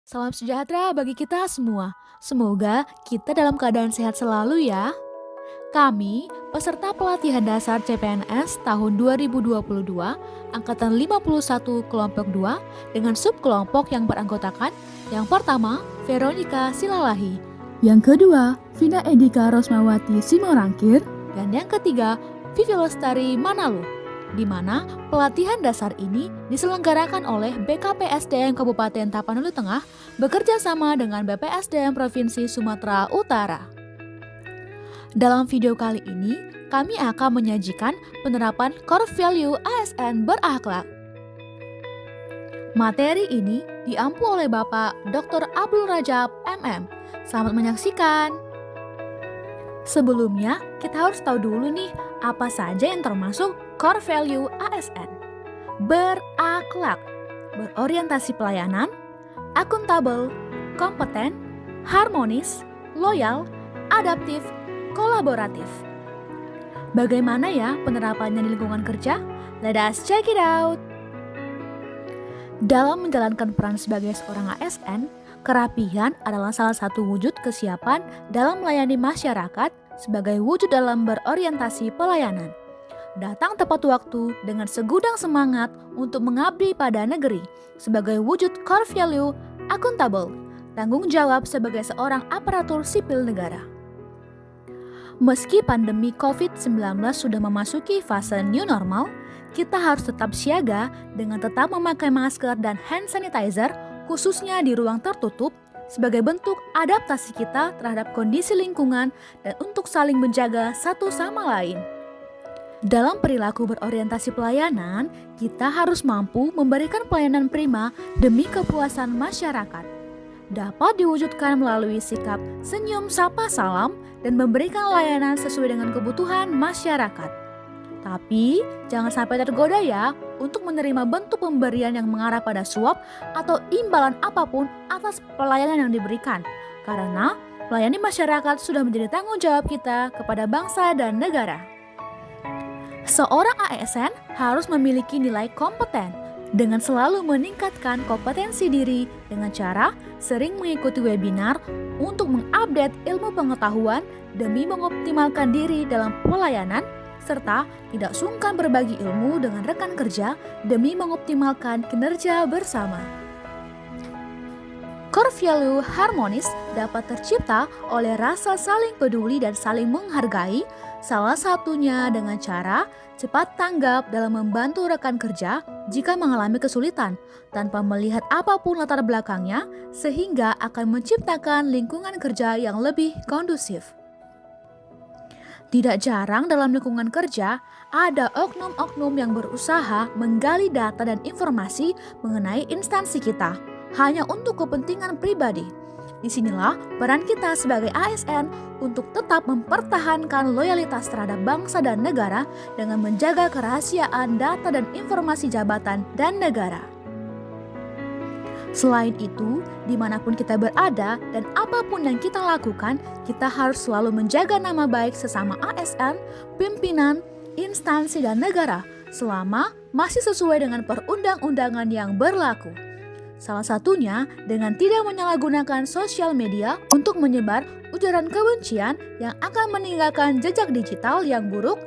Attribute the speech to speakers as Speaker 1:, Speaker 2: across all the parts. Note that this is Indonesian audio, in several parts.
Speaker 1: Salam sejahtera bagi kita semua. Semoga kita dalam keadaan sehat selalu ya. Kami, peserta pelatihan dasar CPNS tahun 2022, Angkatan 51 Kelompok 2, dengan subkelompok yang beranggotakan, yang pertama, Veronica Silalahi,
Speaker 2: Yang kedua, Vina Edika Rosmawati Simorangkir.
Speaker 1: dan yang ketiga, Vivi Lestari Manalu, di mana pelatihan dasar ini diselenggarakan oleh BKPSDM Kabupaten Tapanuli Tengah bekerja sama dengan BPSDM Provinsi Sumatera Utara. Dalam video kali ini, kami akan menyajikan penerapan core value ASN berakhlak. Materi ini diampu oleh Bapak Dr. Abdul Rajab MM. Selamat menyaksikan. Sebelumnya, kita harus tahu dulu nih, apa saja yang termasuk core value ASN. Berakhlak, berorientasi pelayanan, akuntabel, kompeten, harmonis, loyal, adaptif, kolaboratif. Bagaimana ya penerapannya di lingkungan kerja? Let us check it out. Dalam menjalankan peran sebagai seorang ASN, kerapihan adalah salah satu wujud kesiapan dalam melayani masyarakat sebagai wujud dalam berorientasi pelayanan. Datang tepat waktu dengan segudang semangat untuk mengabdi pada negeri sebagai wujud core value akuntabel, tanggung jawab sebagai seorang aparatur sipil negara. Meski pandemi COVID-19 sudah memasuki fase new normal, kita harus tetap siaga dengan tetap memakai masker dan hand sanitizer khususnya di ruang tertutup sebagai bentuk adaptasi kita terhadap kondisi lingkungan dan untuk saling menjaga satu sama lain. Dalam perilaku berorientasi pelayanan, kita harus mampu memberikan pelayanan prima demi kepuasan masyarakat. Dapat diwujudkan melalui sikap senyum sapa salam dan memberikan layanan sesuai dengan kebutuhan masyarakat. Tapi, jangan sampai tergoda ya untuk menerima bentuk pemberian yang mengarah pada suap atau imbalan apapun atas pelayanan yang diberikan. Karena melayani masyarakat sudah menjadi tanggung jawab kita kepada bangsa dan negara. Seorang ASN harus memiliki nilai kompeten dengan selalu meningkatkan kompetensi diri dengan cara sering mengikuti webinar untuk mengupdate ilmu pengetahuan demi mengoptimalkan diri dalam pelayanan serta tidak sungkan berbagi ilmu dengan rekan kerja demi mengoptimalkan kinerja bersama. Core value harmonis dapat tercipta oleh rasa saling peduli dan saling menghargai, salah satunya dengan cara cepat tanggap dalam membantu rekan kerja jika mengalami kesulitan, tanpa melihat apapun latar belakangnya, sehingga akan menciptakan lingkungan kerja yang lebih kondusif. Tidak jarang dalam lingkungan kerja, ada oknum-oknum yang berusaha menggali data dan informasi mengenai instansi kita, hanya untuk kepentingan pribadi. Disinilah peran kita sebagai ASN untuk tetap mempertahankan loyalitas terhadap bangsa dan negara dengan menjaga kerahasiaan data dan informasi jabatan dan negara. Selain itu, dimanapun kita berada dan apapun yang kita lakukan, kita harus selalu menjaga nama baik sesama ASN, pimpinan, instansi, dan negara selama masih sesuai dengan perundang-undangan yang berlaku. Salah satunya dengan tidak menyalahgunakan sosial media untuk menyebar ujaran kebencian yang akan meninggalkan jejak digital yang buruk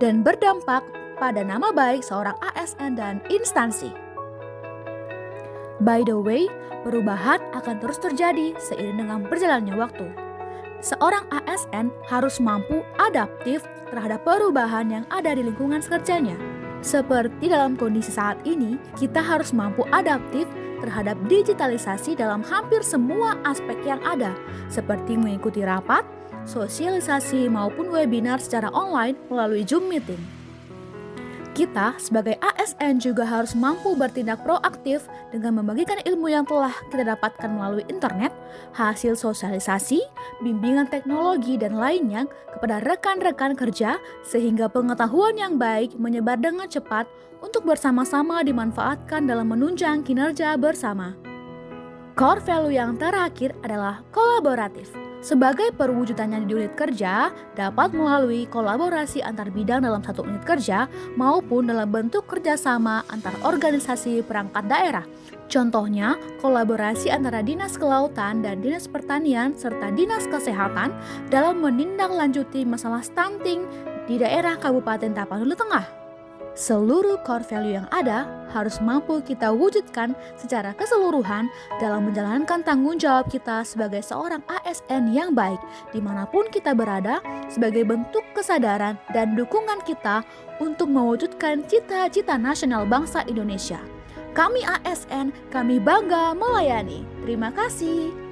Speaker 1: dan berdampak pada nama baik seorang ASN dan instansi. By the way, perubahan akan terus terjadi seiring dengan berjalannya waktu. Seorang ASN harus mampu adaptif terhadap perubahan yang ada di lingkungan kerjanya. Seperti dalam kondisi saat ini, kita harus mampu adaptif terhadap digitalisasi dalam hampir semua aspek yang ada, seperti mengikuti rapat, sosialisasi maupun webinar secara online melalui Zoom meeting. Kita sebagai ASN juga harus mampu bertindak proaktif dengan membagikan ilmu yang telah kita dapatkan melalui internet, hasil sosialisasi, bimbingan teknologi dan lainnya kepada rekan-rekan kerja sehingga pengetahuan yang baik menyebar dengan cepat untuk bersama-sama dimanfaatkan dalam menunjang kinerja bersama. Core value yang terakhir adalah kolaboratif. Sebagai perwujudannya di unit kerja, dapat melalui kolaborasi antar bidang dalam satu unit kerja maupun dalam bentuk kerjasama antar organisasi perangkat daerah. Contohnya, kolaborasi antara Dinas Kelautan dan Dinas Pertanian serta Dinas Kesehatan dalam menindaklanjuti masalah stunting di daerah Kabupaten Tapanuli Tengah. Seluruh core value yang ada harus mampu kita wujudkan secara keseluruhan dalam menjalankan tanggung jawab kita sebagai seorang ASN yang baik dimanapun kita berada, sebagai bentuk kesadaran dan dukungan kita untuk mewujudkan cita-cita nasional bangsa Indonesia. Kami ASN, kami bangga melayani. Terima kasih.